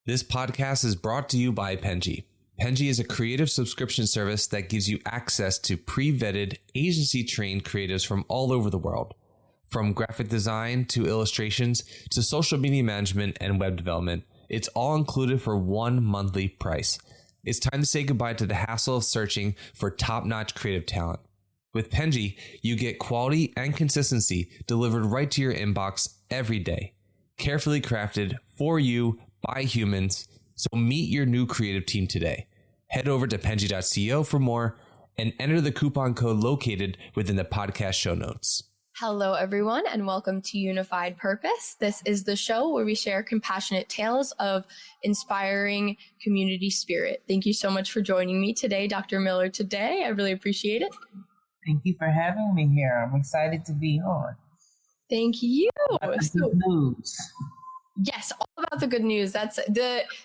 This podcast is brought to you by Penji. Penji is a creative subscription service that gives you access to pre-vetted, agency-trained creatives from all over the world. From graphic design to illustrations to social media management and web development, it's all included for one monthly price. It's time to say goodbye to the hassle of searching for top-notch creative talent. With Penji, you get quality and consistency delivered right to your inbox every day. Carefully crafted for you by humans. So meet your new creative team today. Head over to penji.co for more and enter the coupon code located within the podcast show notes. Hello, everyone, and welcome to Unified Purpose. This is the show where we share compassionate tales of inspiring community spirit. Thank you so much for joining me today, Dr. Miller, today. I really appreciate it. Thank you for having me here. I'm excited to be on. Thank you. Good news. Yes, all about the good news.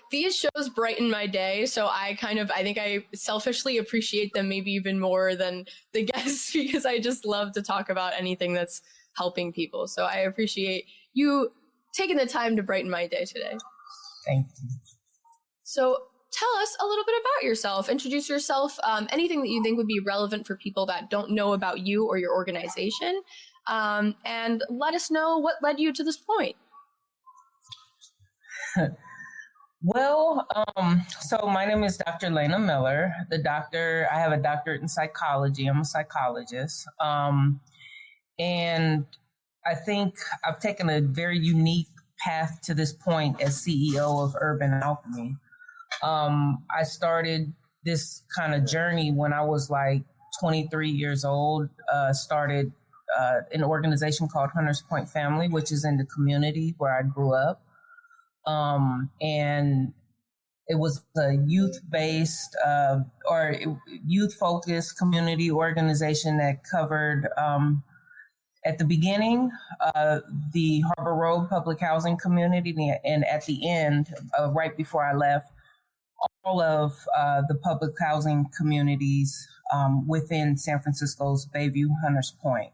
These shows brighten my day. So I think I selfishly appreciate them maybe even more than the guests because I just love to talk about anything that's helping people. So I appreciate you taking the time to brighten my day today. Thank you. So tell us a little bit about yourself. Introduce yourself, anything that you think would be relevant for people that don't know about you or your organization. And let us know what led you to this point. Well, so my name is Dr. Lena Miller. I have a doctorate in psychology. I'm a psychologist. And I think I've taken a very unique path to this point as CEO of Urban Alchemy. I started this kind of journey when I was like 23 years old, started an organization called Hunters Point Family, which is in the community where I grew up. And it was a youth-based or youth-focused community organization that covered, at the beginning, the Harbor Road public housing community, and at the end, right before I left, all of the public housing communities within San Francisco's Bayview Hunters Point.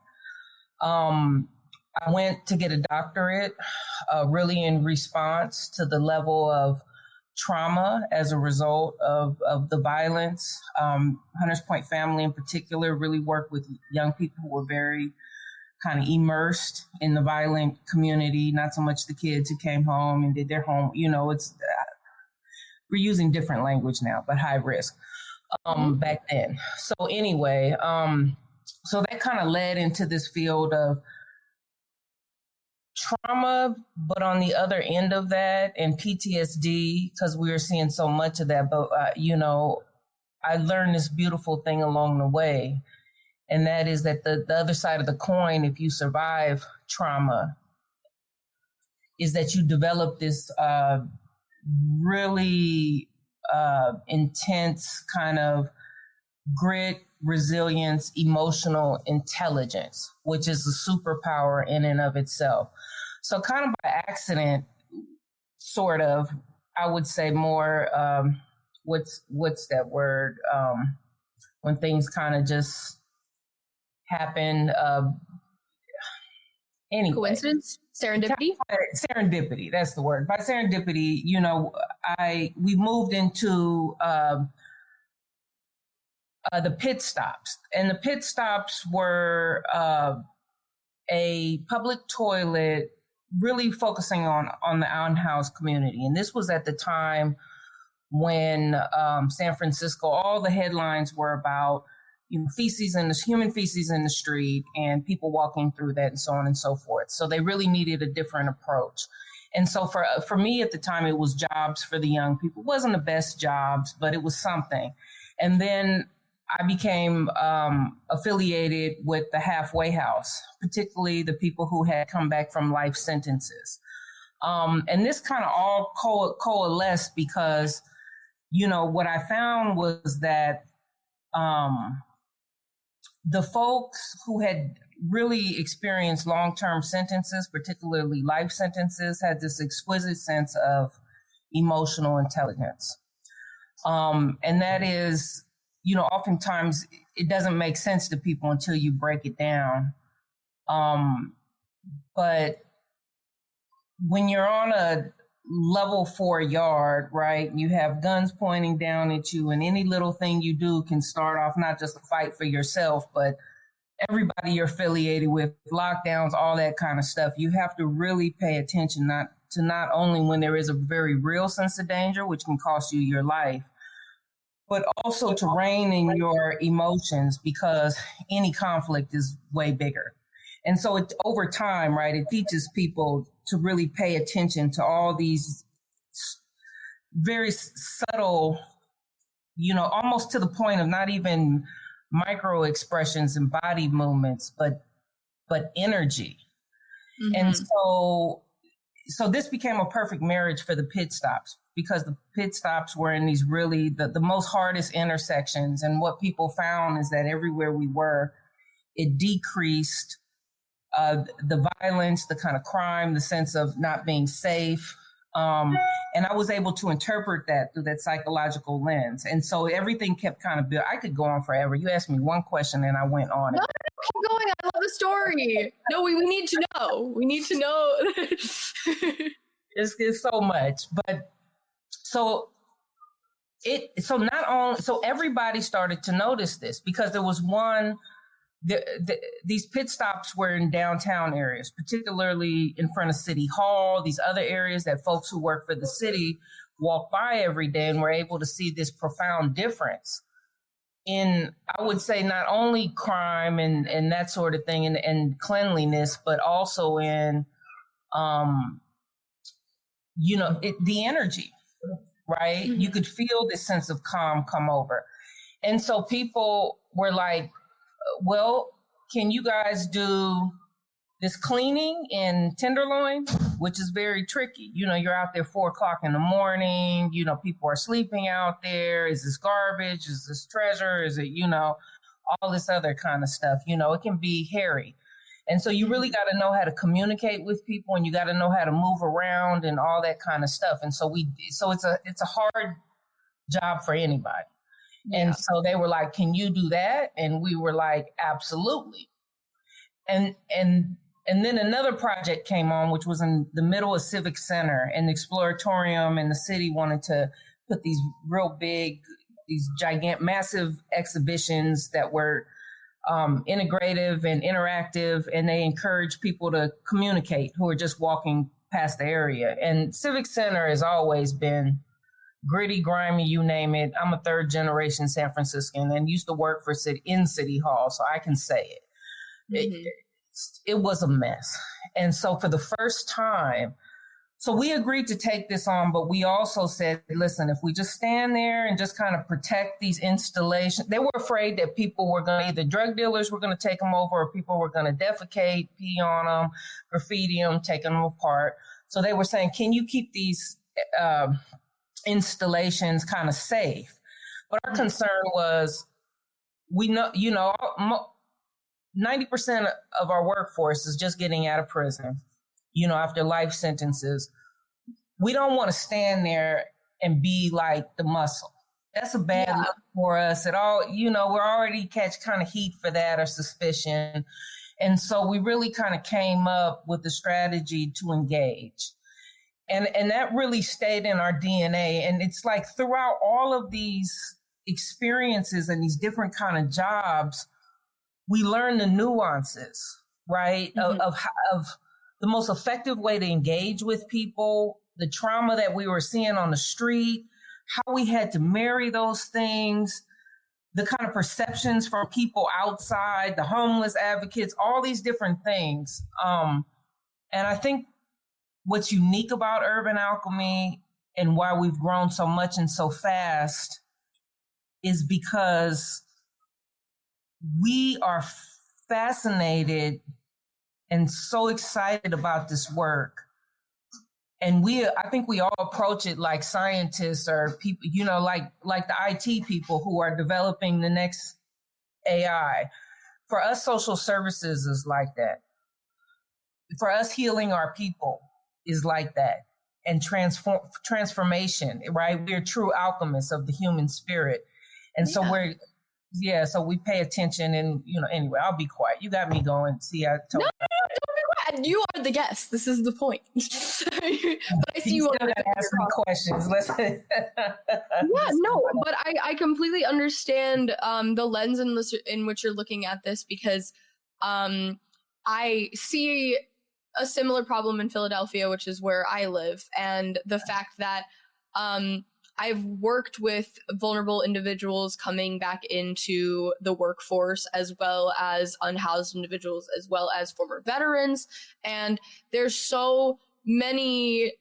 I went to get a doctorate, really in response to the level of trauma as a result of the violence. Hunters Point Family in particular really worked with young people who were very kind of immersed in the violent community, not so much the kids who came home and did their home. We're using different language now, but high risk back then. So anyway, so that kind of led into this field of trauma, but on the other end of that, and PTSD, because we were seeing so much of that. But, I learned this beautiful thing along the way, and that is that the other side of the coin, if you survive trauma, is that you develop this really intense kind of grit, resilience, emotional intelligence, which is a superpower in and of itself. So kind of by accident, sort of, I would say more, what's that word? When things kind of just happen. Anyway. Coincidence? Serendipity? Serendipity, that's the word. By serendipity, we moved into the pit stops. And the pit stops were a public toilet really focusing on the unhoused community. And this was at the time when San Francisco, all the headlines were about human feces in the street and people walking through that and so on and so forth. So they really needed a different approach. And so for me at the time, it was jobs for the young people. It wasn't the best jobs, but it was something. And then I became affiliated with the halfway house, particularly the people who had come back from life sentences. And this kind of all coalesced because, what I found was that the folks who had really experienced long-term sentences, particularly life sentences, had this exquisite sense of emotional intelligence. And that is, oftentimes it doesn't make sense to people until you break it down. But when you're on level 4 yard, right? You have guns pointing down at you, and any little thing you do can start off not just a fight for yourself, but everybody you're affiliated with, lockdowns, all that kind of stuff. You have to really pay attention not only when there is a very real sense of danger, which can cost you your life, but also to rein in your emotions, because any conflict is way bigger. And so over time, right, it teaches people to really pay attention to all these very subtle, almost to the point of not even micro expressions and body movements, but energy. Mm-hmm. And so this became a perfect marriage for the pit stops, because the pit stops were in these really the most hardest intersections. And what people found is that everywhere we were, it decreased the violence, the kind of crime, the sense of not being safe. And I was able to interpret that through that psychological lens. And so everything kept kind of built. I could go on forever. You asked me one question and I went on. No, keep going. I love the story. No, we need to know. We need to know. It's so much. But so everybody started to notice this, because there was these pit stops were in downtown areas, particularly in front of City Hall, these other areas that folks who work for the city walk by every day, and were able to see this profound difference in, I would say, not only crime and that sort of thing and cleanliness, but also in, the energy, right? Mm-hmm. You could feel this sense of calm come over. And so people were like, well, can you guys do this cleaning in Tenderloin, which is very tricky. You're out there 4:00 in the morning, people are sleeping out there. Is this garbage? Is this treasure? Is it, all this other kind of stuff, it can be hairy. And so you really got to know how to communicate with people, and you got to know how to move around and all that kind of stuff. And so it's a hard job for anybody. Yeah. And so they were like, can you do that? And we were like, absolutely. And then another project came on, which was in the middle of Civic Center, and the Exploratorium and the city wanted to put these real big, these gigantic, massive exhibitions that were integrative and interactive, and they encouraged people to communicate who are just walking past the area. And Civic Center has always been gritty, grimy, you name it. I'm a third generation San Franciscan and used to work for City Hall, so I can say it. Mm-hmm. It was a mess. And so for the first time, so we agreed to take this on, but we also said, listen, if we just stand there and just kind of protect these installations, they were afraid that people were going to, either drug dealers were going to take them over, or people were going to defecate, pee on them, graffiti them, take them apart. So they were saying, can you keep these installations kind of safe? But our concern was, we know, 90% of our workforce is just getting out of prison, after life sentences. We don't want to stand there and be like the muscle. That's a bad look for us at all. We're already catch kind of heat for that, or suspicion. And so we really kind of came up with the strategy to engage. And that really stayed in our DNA. And it's like throughout all of these experiences and these different kind of jobs, we learn the nuances, right? Mm-hmm. of the most effective way to engage with people, the trauma that we were seeing on the street, how we had to marry those things, the kind of perceptions from people outside, the homeless advocates, all these different things. And I think what's unique about Urban Alchemy and why we've grown so much and so fast is because we are fascinated and so excited about this work. And I think we all approach it like scientists or people, like the IT people who are developing the next AI. For us, social services is like that. For us, healing our people is like that. And transformation, right? We're true alchemists of the human spirit. And so so we pay attention, and, anyway, I'll be quiet. You got me going. See, I told No, don't be quiet. And you are the guest. This is the point. But I see you still want to gotta ask me questions. Listen. Yeah, no, but I completely understand the lens in which you're looking at this, because I see a similar problem in Philadelphia, which is where I live, and the fact that I've worked with vulnerable individuals coming back into the workforce, as well as unhoused individuals, as well as former veterans, and there's so many.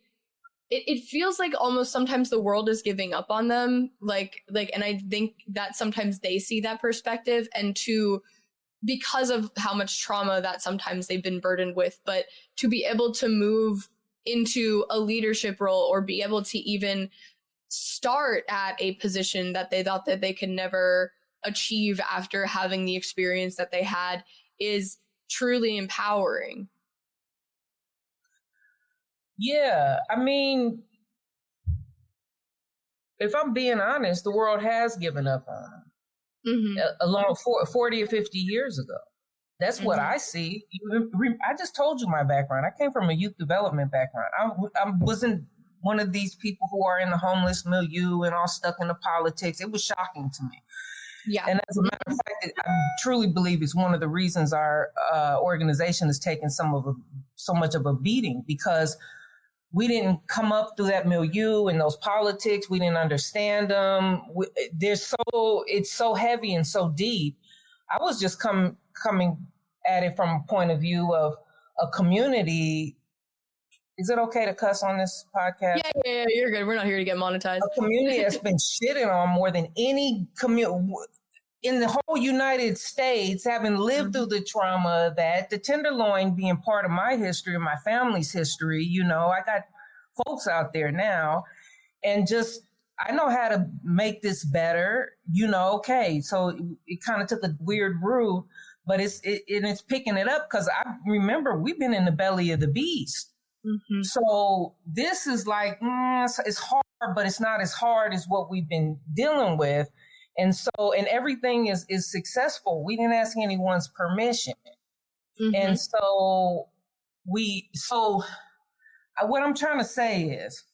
It feels like almost sometimes the world is giving up on them, and I think that sometimes they see that perspective, and because of how much trauma that sometimes they've been burdened with, but to be able to move into a leadership role or be able to even start at a position that they thought that they could never achieve after having the experience that they had is truly empowering. Yeah, I mean, if I'm being honest, the world has given up on them along 40 or 50 years ago. That's what I see. I just told you my background. I came from a youth development background. I wasn't one of these people who are in the homeless milieu and all stuck into politics. It was shocking to me. Yeah. And as a matter of fact, I truly believe it's one of the reasons our organization has taken so much of a beating, because we didn't come up through that milieu and those politics. We didn't understand them. It's so heavy and so deep. I was just coming at it from a point of view of a community. Is it okay to cuss on this podcast? Yeah, you're good. We're not here to get monetized. A community that's been shitted on more than any community in the whole United States, having lived through the trauma of that, the Tenderloin being part of my history and my family's history. I got folks out there now, and just, I know how to make this better, okay. So it kind of took a weird route, but it's picking it up, because I remember we've been in the belly of the beast. So this is like, it's hard, but it's not as hard as what we've been dealing with. And everything is successful. We didn't ask anyone's permission. And so what I'm trying to say is,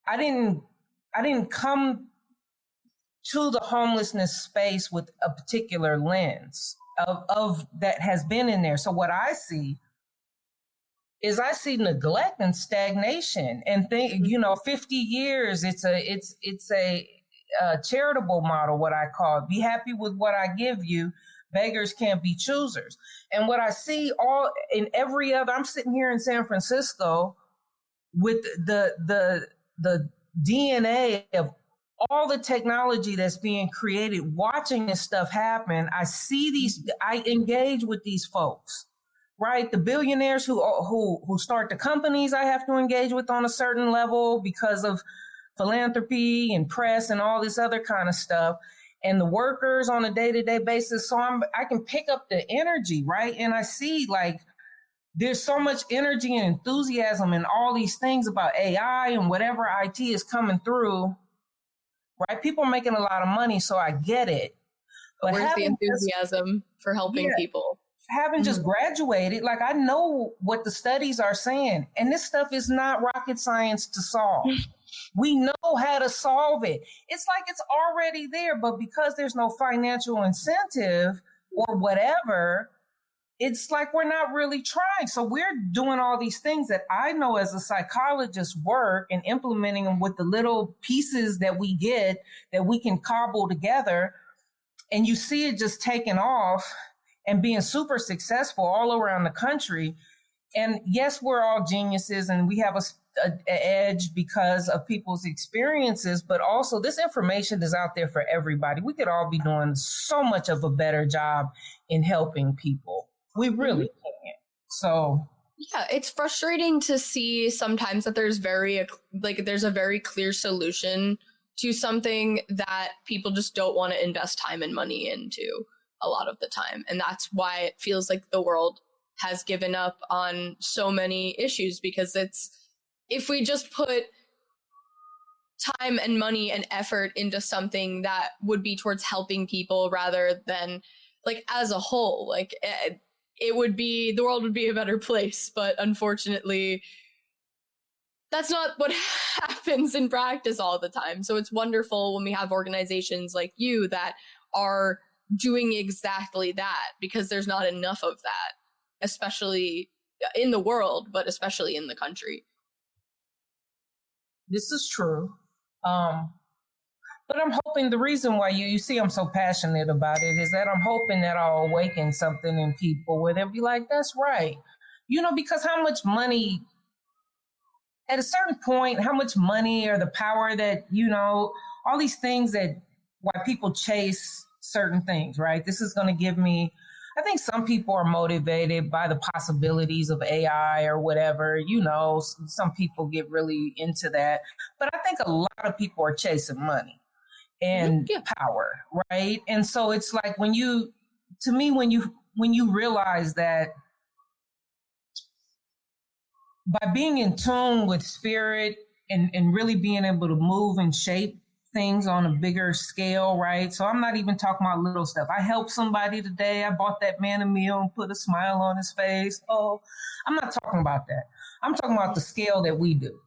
I didn't come to the homelessness space with a particular lens of that has been in there. So what I see is neglect and stagnation, and 50 years, it's a charitable model, what I call it. Be happy with what I give you. Beggars can't be choosers. And what I see all in every other, I'm sitting here in San Francisco with the DNA of all the technology that's being created, watching this stuff happen. I engage with these folks. Right, the billionaires who start the companies, I have to engage with on a certain level because of philanthropy and press and all this other kind of stuff, and the workers on a day-to-day basis. So I can pick up the energy, right? And I see like there's so much energy and enthusiasm and all these things about AI and whatever IT is coming through, right? People are making a lot of money, so I get it. But where's the enthusiasm for helping people? Haven't just graduated. Like, I know what the studies are saying, and this stuff is not rocket science to solve. We know how to solve it. It's like it's already there, but because there's no financial incentive or whatever, it's like we're not really trying. So we're doing all these things that I know as a psychologist work, and implementing them with the little pieces that we get that we can cobble together. And you see it just taking off and being super successful all around the country. And yes, we're all geniuses and we have an edge because of people's experiences, but also this information is out there for everybody. We could all be doing so much of a better job in helping people. We really can. So yeah, it's frustrating to see sometimes that there's a very clear solution to something that people just don't want to invest time and money into a lot of the time. And that's why it feels like the world has given up on so many issues, because if we just put time and money and effort into something that would be towards helping people rather than like as a whole, like the world would be a better place. But unfortunately, that's not what happens in practice all the time. So it's wonderful when we have organizations like you that are doing exactly that, because there's not enough of that, especially in the world, but especially in the country. This is true. But I'm hoping the reason why you see I'm so passionate about it is that I'm hoping that I'll awaken something in people where they'll be like, that's right. Because how much money, at a certain point, how much money or the power that, all these things that why people chase certain things, right? This is going to give me, I think some people are motivated by the possibilities of AI or whatever, some people get really into that. But I think a lot of people are chasing money and power, right? And so it's like when you realize that by being in tune with spirit and really being able to move and shape things on a bigger scale, right? So I'm not even talking about little stuff. I helped somebody today. I bought that man a meal and put a smile on his face. Oh, I'm not talking about that. I'm talking about the scale that we do.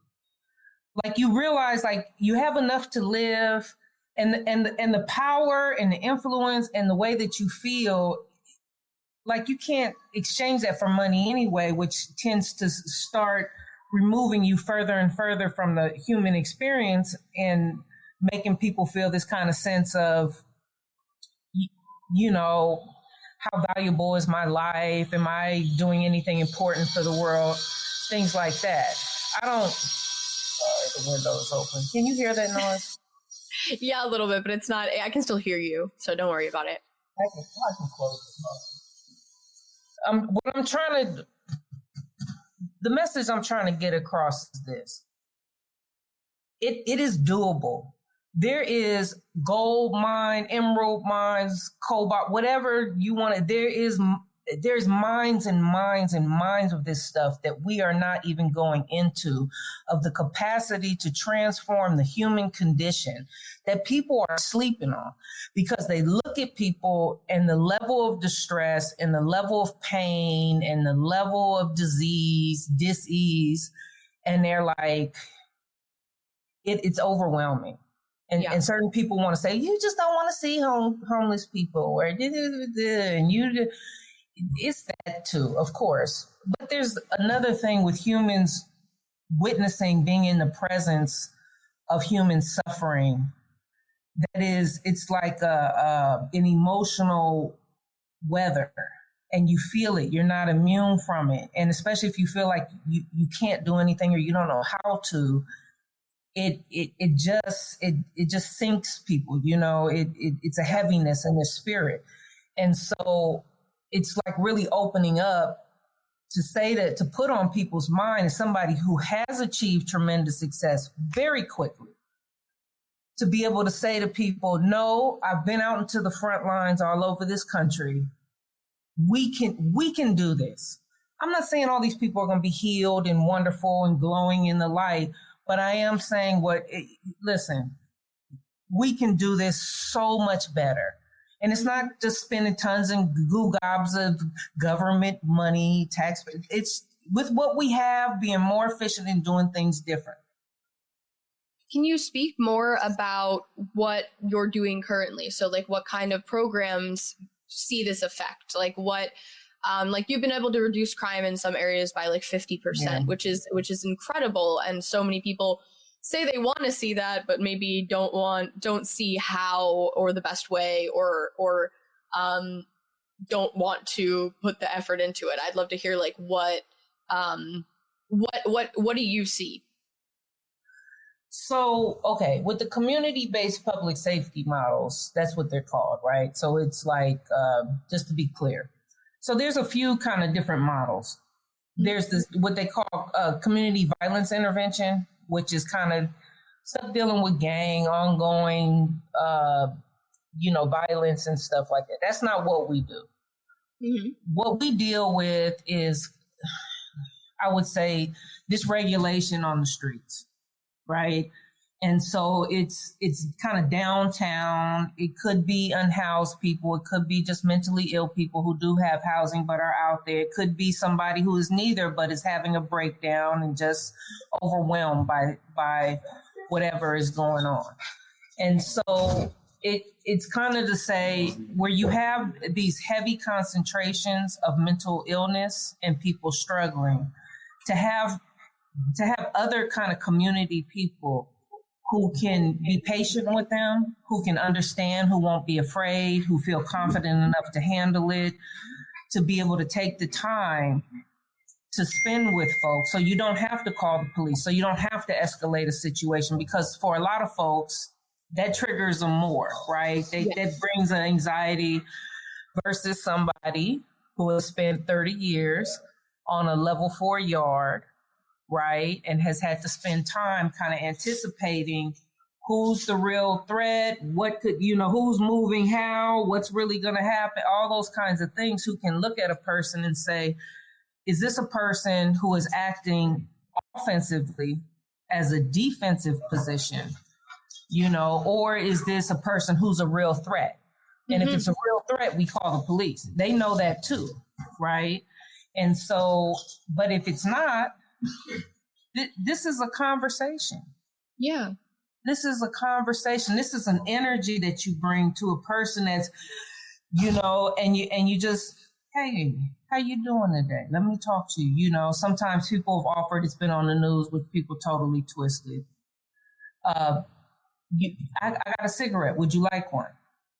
Like you realize like you have enough to live and the power and the influence and the way that you feel, like you can't exchange that for money anyway, which tends to start removing you further and further from the human experience and making people feel this kind of sense of, how valuable is my life? Am I doing anything important for the world? Things like that. Sorry, the window's open. Can you hear that noise? Yeah, a little bit, but it's not, I can still hear you, so don't worry about it. I can close it. The message I'm trying to get across is this. It is doable. There is gold mine, emerald mines, cobalt, whatever you want to, there's mines and mines and mines of this stuff that we are not even going into, of the capacity to transform the human condition that people are sleeping on, because they look at people and the level of distress and the level of pain and the level of dis-ease, and they're like, it's overwhelming. And certain people want to say, you just don't want to see homeless people, or and it's that too, of course. But there's another thing with humans witnessing, being in the presence of human suffering. That is, it's like an emotional weather, and you feel it. You're not immune from it. And especially if you feel like you can't do anything or you don't know how to, it just sinks people, it's a heaviness in their spirit. And so it's like really opening up to say that, to put on people's mind as somebody who has achieved tremendous success very quickly, to be able to say to people, no, I've been out into the front lines all over this country. We can do this. I'm not saying all these people are going to be healed and wonderful and glowing in the light, but I am saying listen, we can do this so much better. And it's not just spending tons and gobs of government money, tax. It's with what we have, being more efficient and doing things different. Can you speak more about what you're doing currently? So like what kind of programs see this effect? Like what, like you've been able to reduce crime in some areas by like 50%, which is incredible. And so many people say they want to see that, but maybe don't see how or the best way, or don't want to put the effort into it. I'd love to hear like what do you see? So, okay, with the community-based public safety models, that's what they're called, right? So it's like, just to be clear. So there's a few kind of different models. There's this, what they call community violence intervention, which is kind of stuff dealing with gang, ongoing, violence and stuff like that. That's not what we do. Mm-hmm. What we deal with is, I would say, dysregulation on the streets, right? And so it's kind of downtown. It could be unhoused people. It could be just mentally ill people who do have housing but are out there. It could be somebody who is neither but is having a breakdown and just overwhelmed by whatever is going on. And so it's kind of to say where you have these heavy concentrations of mental illness and people struggling, to have other kind of community people who can be patient with them, who can understand, who won't be afraid, who feel confident enough to handle it, to be able to take the time to spend with folks. So you don't have to call the police. So you don't have to escalate a situation, because for a lot of folks, that triggers them more, right? That brings an anxiety versus somebody who has spent 30 years on a level 4 yard, right? And has had to spend time kind of anticipating who's the real threat, what could, who's moving how, what's really going to happen, all those kinds of things, who can look at a person and say, is this a person who is acting offensively as a defensive position, or is this a person who's a real threat? And if it's a real threat, we call the police. They know that too, right? And so, but if it's not, this is a conversation. Yeah. This is a conversation. This is an energy that you bring to a person that's, and you just, hey, how you doing today? Let me talk to you. Sometimes people have offered, it's been on the news, with people totally twisted. I got a cigarette. Would you like one?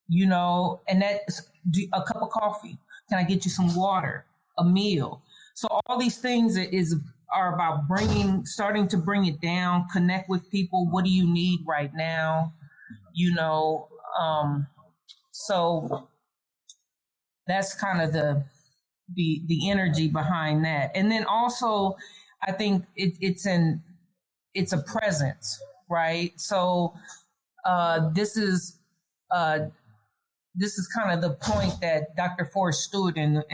And that's a cup of coffee. Can I get you some water? A meal? So all these things are about starting to bring it down, connect with people. What do you need right now? So that's kind of the energy behind that. And then also, I think it's a presence, right? So this is kind of the point that Dr. Forrest Stewart and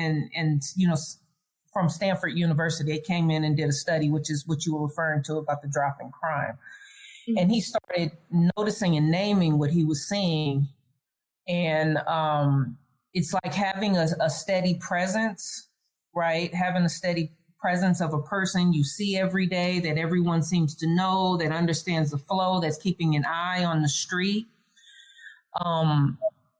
from Stanford University, they came in and did a study, which is what you were referring to about the drop in crime. Mm-hmm. And he started noticing and naming what he was seeing. And it's like having a steady presence, right? Having a steady presence of a person you see every day, that everyone seems to know, that understands the flow, that's keeping an eye on the street,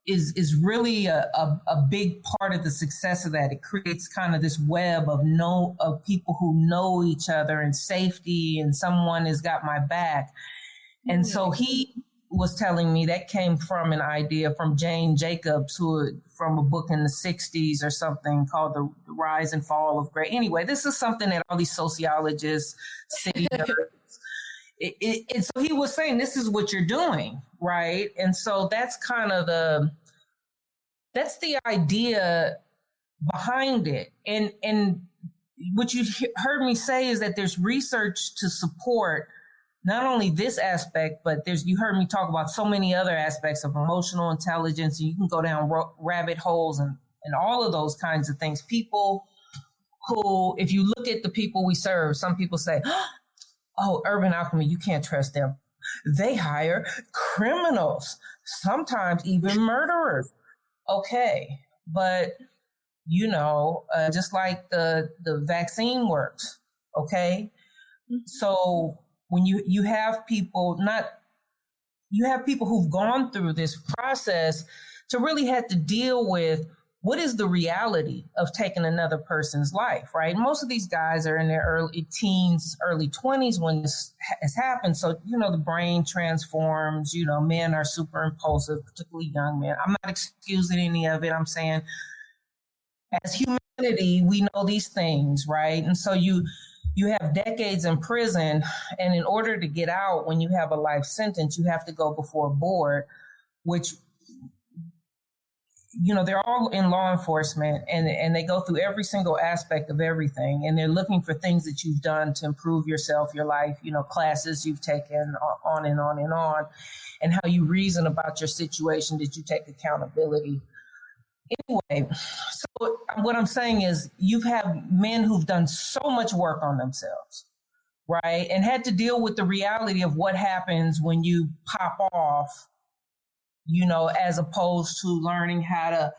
is really a big part of the success of that. It creates kind of this web of people who know each other, and safety, and someone has got my back. And so he was telling me that came from an idea from Jane Jacobs, from a book in the 60s or something called The Rise and Fall of Great. Anyway, this is something that all these sociologists, city nerds, so he was saying, this is what you're doing, right? And so that's kind of that's the idea behind it. And what you heard me say is that there's research to support not only this aspect, but you heard me talk about so many other aspects of emotional intelligence. You can go down rabbit holes and all of those kinds of things. People who, if you look at the people we serve, some people say, oh, Urban Alchemy, you can't trust them. They hire criminals, sometimes even murderers. Okay, but just like the vaccine works, okay? So when you have people who've gone through this process to really have to deal with what is the reality of taking another person's life, right? Most of these guys are in their early teens, early 20s when this has happened. So, the brain transforms, men are super impulsive, particularly young men. I'm not excusing any of it. I'm saying as humanity, we know these things, right? And so you have decades in prison, and in order to get out, when you have a life sentence, you have to go before a board, which, they're all in law enforcement, and they go through every single aspect of everything, and they're looking for things that you've done to improve yourself, your life, classes you've taken, on and on and on, and how you reason about your situation, that you take accountability. Anyway, so what I'm saying is, you've had men who've done so much work on themselves, right? And had to deal with the reality of what happens when you pop off, as opposed to learning how to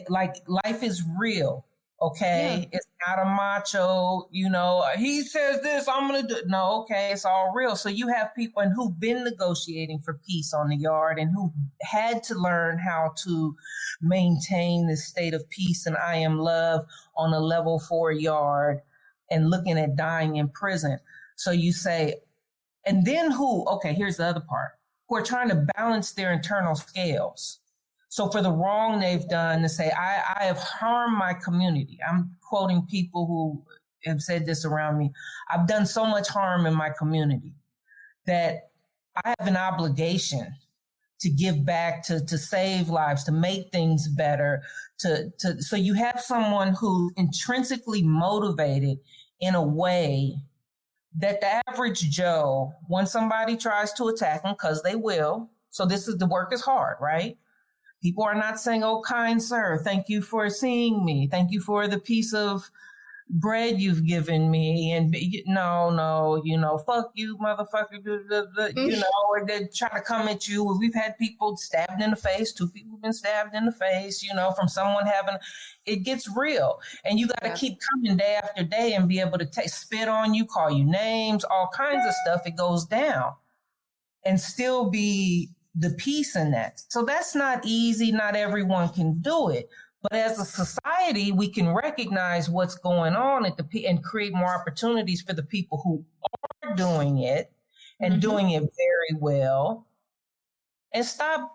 life is real. Okay. Yeah. It's not a macho, he says this, I'm going to do. No, okay. It's all real. So you have people who've been negotiating for peace on the yard and who had to learn how to maintain this state of peace and I am love on a level 4 yard and looking at dying in prison. So you say, and then here's the other part, who are trying to balance their internal scales. So for the wrong they've done to say, I have harmed my community. I'm quoting people who have said this around me. I've done so much harm in my community that I have an obligation to give back, to save lives, to make things better. So you have someone who's intrinsically motivated in a way that the average Joe, when somebody tries to attack them, because they will. So the work is hard, right? People are not saying, oh, kind sir, thank you for seeing me. Thank you for the piece of bread you've given me. And no, fuck you, motherfucker, or they try to come at you. We've had people stabbed in the face. 2 people have been stabbed in the face, from someone it gets real. And you got to keep coming day after day and be able to spit on you, call you names, all kinds of stuff. It goes down and still be the peace in that. So that's not easy. Not everyone can do it. But as a society, we can recognize what's going on and create more opportunities for the people who are doing it and doing it very well, and stop,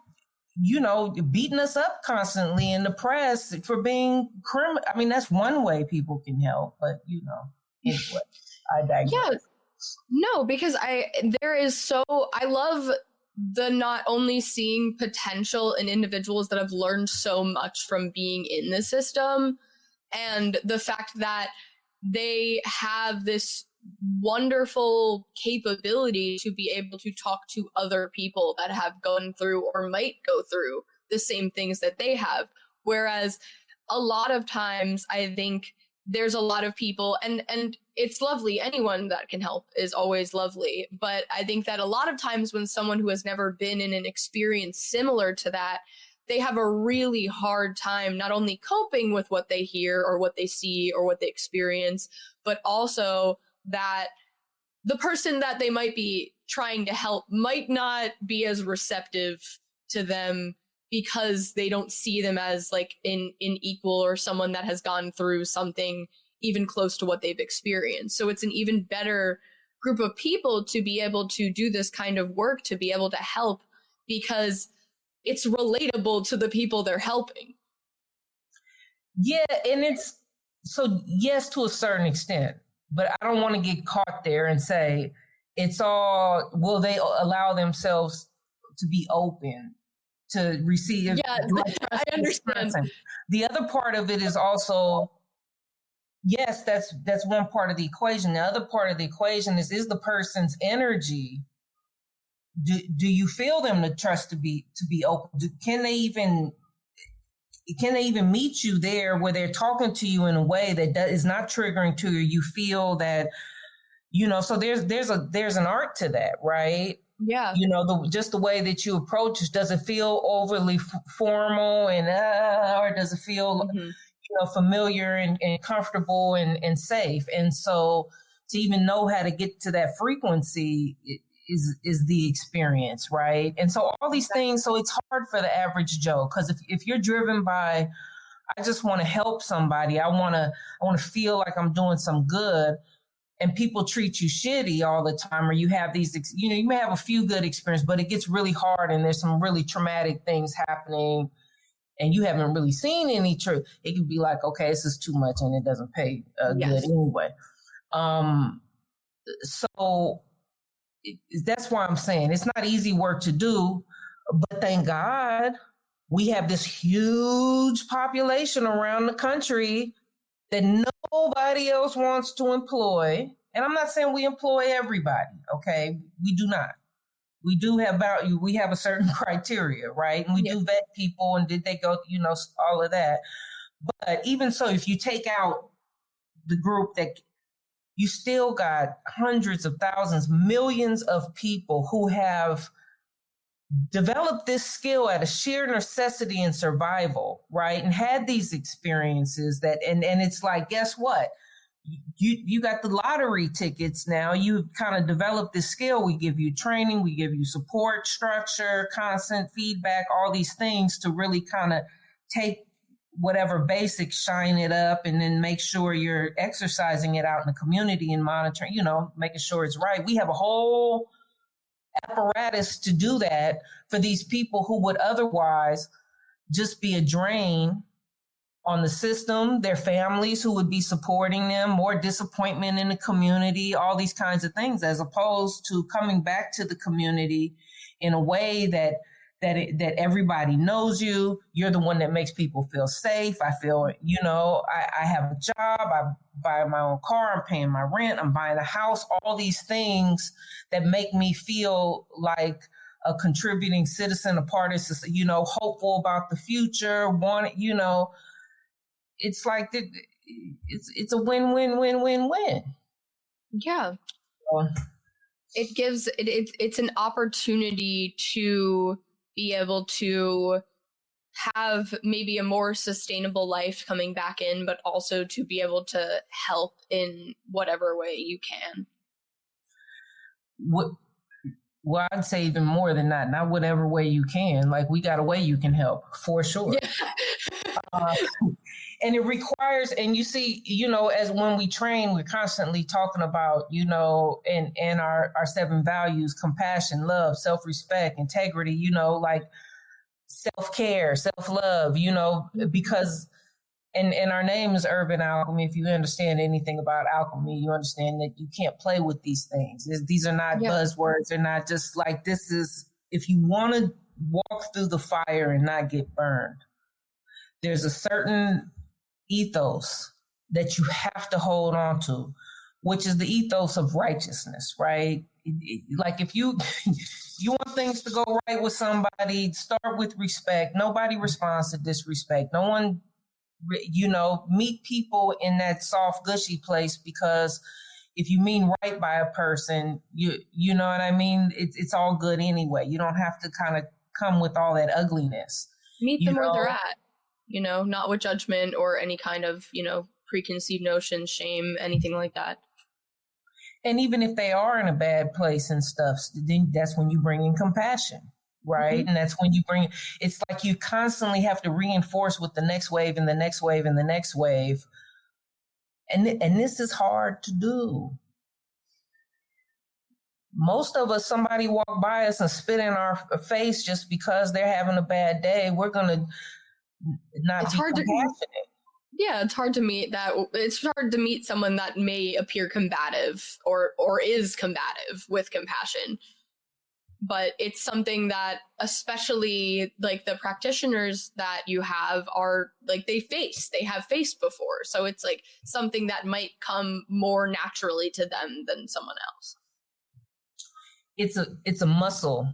beating us up constantly in the press for being criminal. I mean, that's one way people can help, but anyway, I digress. Yeah, no, because I love the not only seeing potential in individuals that have learned so much from being in the system, and the fact that they have this wonderful capability to be able to talk to other people that have gone through or might go through the same things that they have. Whereas a lot of times I think there's a lot of people, and it's lovely. Anyone that can help is always lovely. But I think that a lot of times when someone who has never been in an experience similar to that, they have a really hard time not only coping with what they hear or what they see or what they experience, but also that the person that they might be trying to help might not be as receptive to them because they don't see them as like an equal or someone that has gone through something even close to what they've experienced. So it's an even better group of people to be able to do this kind of work, to be able to help, because it's relatable to the people they're helping. Yeah, and it's so, yes, to a certain extent, but I don't want to get caught there and say it's all, will they allow themselves to be open to receive? Yeah, I understand. The other part of it is also, yes, that's one part of the equation. The other part of the equation is the person's energy. Do you feel them to trust to be open? Can they even meet you there where they're talking to you in a way that is not triggering to you? You feel that, so there's an art to that, right? Yeah. Just the way that you approach it. Does it feel overly formal or does it feel, familiar and comfortable and safe? And so to even know how to get to that frequency is the experience, right? And so all these things, so it's hard for the average Joe, because if you're driven by, I just want to help somebody, I want to feel like I'm doing some good, and people treat you shitty all the time, or you have these, you may have a few good experiences, but it gets really hard and there's some really traumatic things happening and you haven't really seen any truth. It can be like, okay, this is too much and it doesn't pay good anyway. So that's why I'm saying it's not easy work to do, but thank God we have this huge population around the country that nobody else wants to employ. And I'm not saying we employ everybody, okay? We do not. We do have we have a certain criteria, right? And we do vet people, and did they go, all of that. But even so, if you take out the group that you still got hundreds of thousands, millions of people who have developed this skill at a sheer necessity and survival, right? And had these experiences that, and it's like, guess what? You got the lottery tickets now. You kind of developed this skill. We give you training, we give you support, structure, constant feedback, all these things to really kind of take whatever basics, shine it up, and then make sure you're exercising it out in the community and monitoring, you know, making sure it's right. We have a whole apparatus to do that for these people who would otherwise just be a drain on the system, their families who would be supporting them, more disappointment in the community, all these kinds of things, as opposed to coming back to the community in a way that everybody knows you. You're the one that makes people feel safe. I feel, you know, I have a job. I buy my own car. I'm paying my rent. I'm buying a house. All these things that make me feel like a contributing citizen, a part of, you know, hopeful about the future. You know, it's like it's a win-win-win-win-win. Yeah. So, It gives it's an opportunity to be able to have maybe a more sustainable life coming back in, but also to be able to help in whatever way you can. Well, I'd say even more than that, not whatever way you can. Like, we got a way you can help, for sure. Yeah. And it requires, and you see, you know, as when we train, we're constantly talking about, you know, and our 7 values: compassion, love, self-respect, integrity, you know, like self-care, self-love, you know, because, and our name is Urban Alchemy. If you understand anything about alchemy, you understand that you can't play with these things. These are not buzzwords. They're not just like, this is, if you want to walk through the fire and not get burned, there's a certain ethos that you have to hold on to, which is the ethos of righteousness, right? Like, if you want things to go right with somebody, start with respect. Nobody responds to disrespect. No one, you know, meet people in that soft, gushy place, because if you mean right by a person, you know what I mean? It's all good anyway. You don't have to kind of come with all that ugliness. Meet them where they're at. You know, not with judgment or any kind of, you know, preconceived notions, shame, anything like that. And even if they are in a bad place and stuff, then that's when you bring in compassion, right? Mm-hmm. And that's when you bring, it's like you constantly have to reinforce with the next wave and the next wave and the next wave. And this is hard to do. Most of us, somebody walk by us and spit in our face just because they're having a bad day, we're going to not be compassionate. It's hard to meet that. It's hard to meet someone that may appear combative or is combative with compassion. But it's something that, especially like the practitioners that you have are like, they have faced before. So it's like something that might come more naturally to them than someone else. It's a muscle.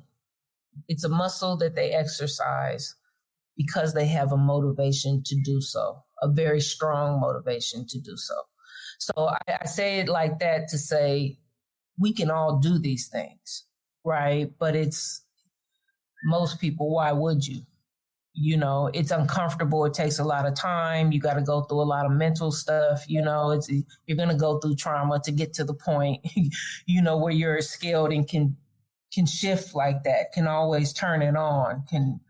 It's a muscle that they exercise because they have a motivation to do so, a very strong motivation to do so. So I say it like that to say we can all do these things, right? But it's most people, why would you? You know, it's uncomfortable. It takes a lot of time. You got to go through a lot of mental stuff. You know, you're going to go through trauma to get to the point, you know, where you're skilled and can shift like that, can always turn it on, can,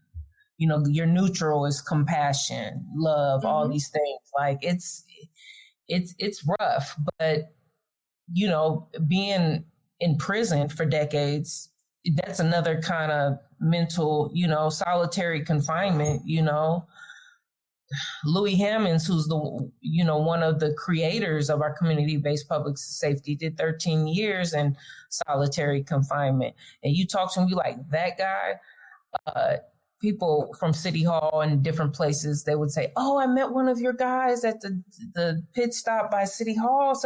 you know, your neutral is compassion, love, all these things. Like it's rough, but, you know, being in prison for decades, that's another kind of mental, you know, solitary confinement, you know. Louis Hammonds, who's the, you know, one of the creators of our community-based public safety, did 13 years in solitary confinement. And you talk to him, you like, that guy, people from City Hall and different places, they would say, oh, I met one of your guys at the pit stop by City Hall.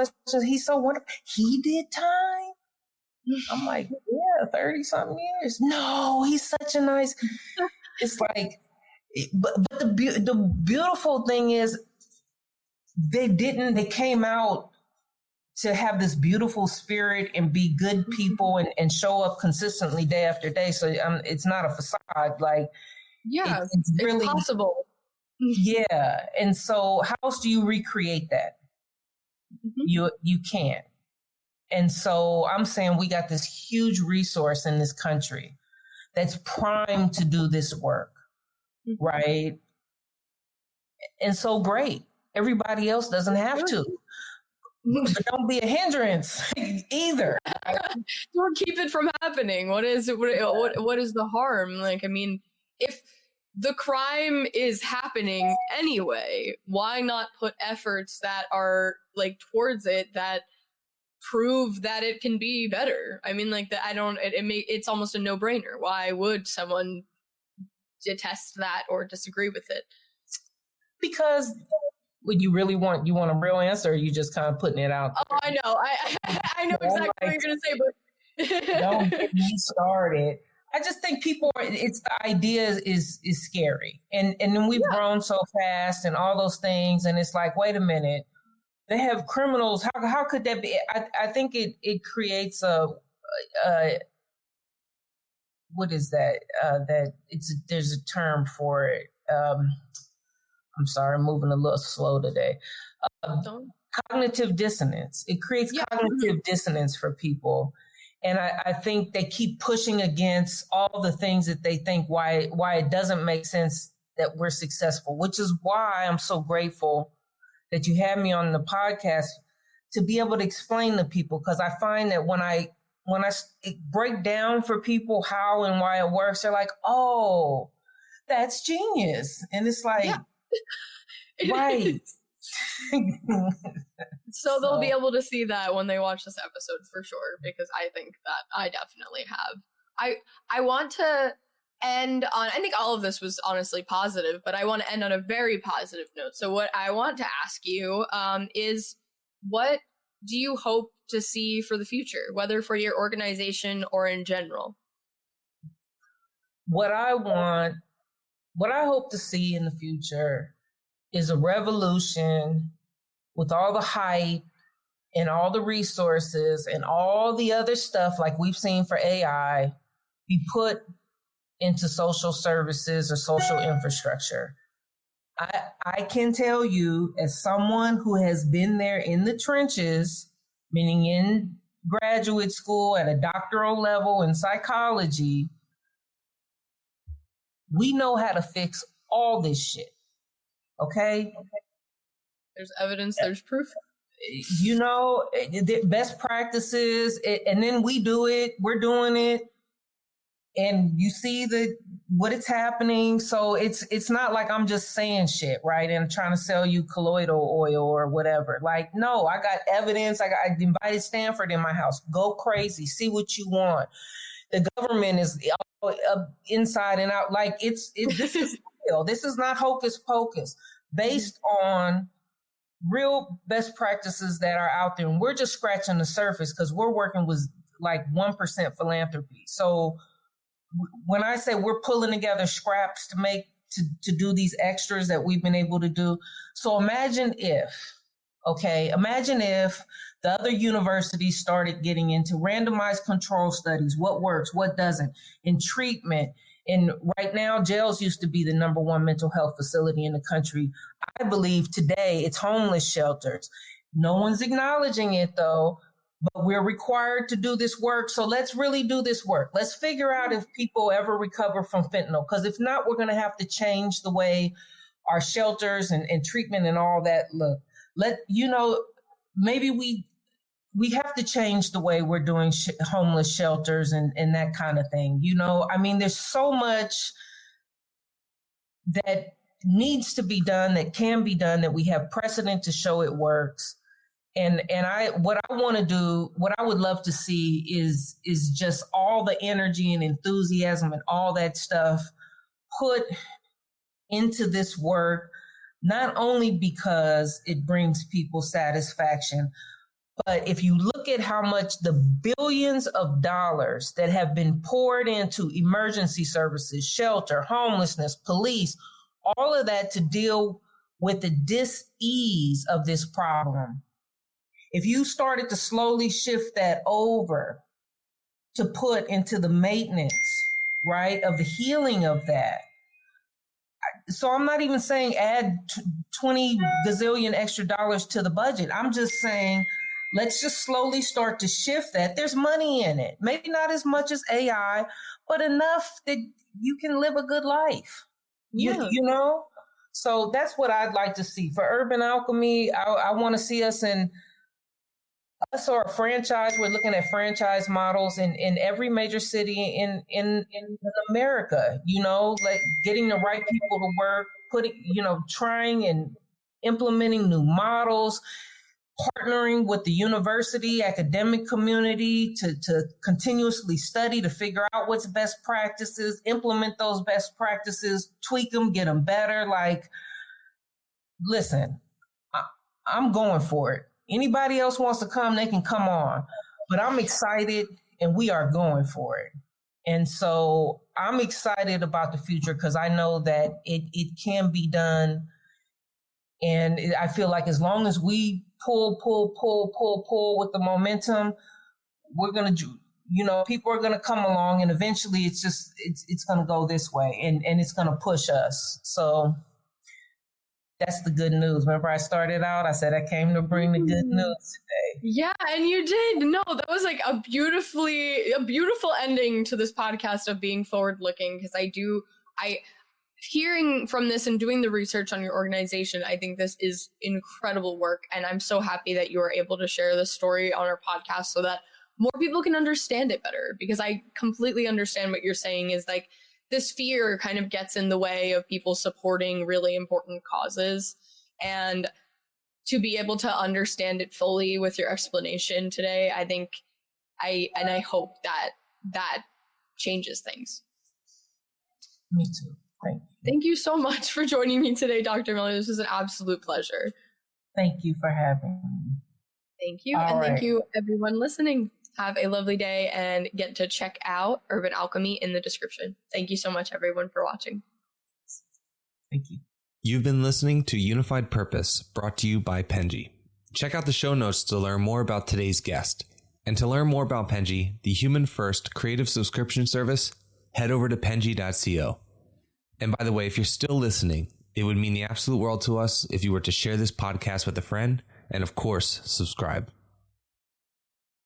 He's so wonderful. He did time. I'm like, yeah, 30-something years. No, he's such a nice. It's like, but the beautiful thing is they came out to have this beautiful spirit and be good people and show up consistently day after day. So it's not a facade. Like, yeah, it's really possible. Yeah. And so how else do you recreate that? You can't. And so I'm saying we got this huge resource in this country that's primed to do this work, right? And so great. Everybody else doesn't have to. But don't be a hindrance either. Don't keep it from happening. What is the harm? Like, I mean, if the crime is happening anyway, why not put efforts that are like towards it that prove that it can be better? I mean, like, it's almost a no-brainer. Why would someone detest that or disagree with it? Because would you really want a real answer, or are you just kind of putting it out there? Oh, I know. I know exactly what you're going to say, but don't get me started. I just think it's the idea is scary. And then we've grown so fast and all those things. And it's like, wait a minute, they have criminals. How could that be? I think it creates what is that? There's a term for it. I'm sorry, I'm moving a little slow today. Cognitive dissonance. It creates cognitive dissonance for people. And I think they keep pushing against all the things that they think why it doesn't make sense that we're successful, which is why I'm so grateful that you had me on the podcast to be able to explain to people. Because I find that when I break down for people how and why it works, they're like, oh, that's genius. And it's like, right. So they'll be able to see that when they watch this episode for sure, because I think that I definitely have. I want to end on, I think all of this was honestly positive, but I want to end on a very positive note. So what I want to ask you is, what do you hope to see for the future, whether for your organization or in general? What I hope to see in the future is a revolution with all the hype and all the resources and all the other stuff like we've seen for AI be put into social services or social infrastructure. I can tell you, as someone who has been there in the trenches, meaning in graduate school at a doctoral level in psychology, we know how to fix all this shit. Okay? There's evidence, there's proof. You know, the best practices, and then we do it, we're doing it, and you see what it's happening. So it's not like I'm just saying shit, right? And trying to sell you colloidal oil or whatever. Like, no, I got evidence. I invited Stanford in my house. Go crazy. See what you want. The government is inside and out. Like this is real. This is not hocus pocus. Based on real best practices that are out there. And we're just scratching the surface because we're working with like 1% philanthropy. So when I say we're pulling together scraps to do these extras that we've been able to do. So imagine if the other universities started getting into randomized control studies, what works, what doesn't, in treatment. And right now, jails used to be the number one mental health facility in the country. I believe today it's homeless shelters. No one's acknowledging it though, but we're required to do this work. So let's really do this work. Let's figure out if people ever recover from fentanyl. Because if not, we're going to have to change the way our shelters and treatment and all that look. Maybe we have to change the way we're doing homeless shelters and that kind of thing. You know, I mean, there's so much that needs to be done, that can be done, that we have precedent to show it works. And what I want to do, what I would love to see is just all the energy and enthusiasm and all that stuff put into this work, not only because it brings people satisfaction, but if you look at how much the billions of dollars that have been poured into emergency services, shelter, homelessness, police, all of that to deal with the dis-ease of this problem. If you started to slowly shift that over to put into the maintenance, right, of the healing of that. So I'm not even saying add 20 gazillion extra dollars to the budget. I'm just saying, let's just slowly start to shift that. There's money in it. Maybe not as much as AI, but enough that you can live a good life. Yeah. You know? So that's what I'd like to see. For Urban Alchemy, I want to see us in us or a franchise. We're looking at franchise models in every major city in America, you know, like getting the right people to work, trying and implementing new models, partnering with the university, academic community to continuously study, to figure out what's best practices, implement those best practices, tweak them, get them better. Like, listen, I'm going for it. Anybody else wants to come, they can come on. But I'm excited and we are going for it. And so I'm excited about the future because I know that it can be done. And I feel like as long as we pull with the momentum, we're going to, people are going to come along and eventually it's going to go this way and it's going to push us. So that's the good news. Remember I started out, I said I came to bring the good news today. Yeah, and you did. No, that was like a beautiful ending to this podcast of being forward looking, because hearing from this and doing the research on your organization, I think this is incredible work. And I'm so happy that you were able to share this story on our podcast so that more people can understand it better, because I completely understand what you're saying is like this fear kind of gets in the way of people supporting really important causes. And to be able to understand it fully with your explanation today, I think I hope that changes things. Me too. Thank you. Thank you so much for joining me today, Dr. Miller. This was an absolute pleasure. Thank you for having me. Thank you. And thank you, everyone listening. Have a lovely day and get to check out Urban Alchemy in the description. Thank you so much, everyone, for watching. Thank you. You've been listening to Unified Purpose, brought to you by Penji. Check out the show notes to learn more about today's guest. And to learn more about Penji, the human-first creative subscription service, head over to penji.co. And by the way, if you're still listening, it would mean the absolute world to us if you were to share this podcast with a friend and, of course, subscribe.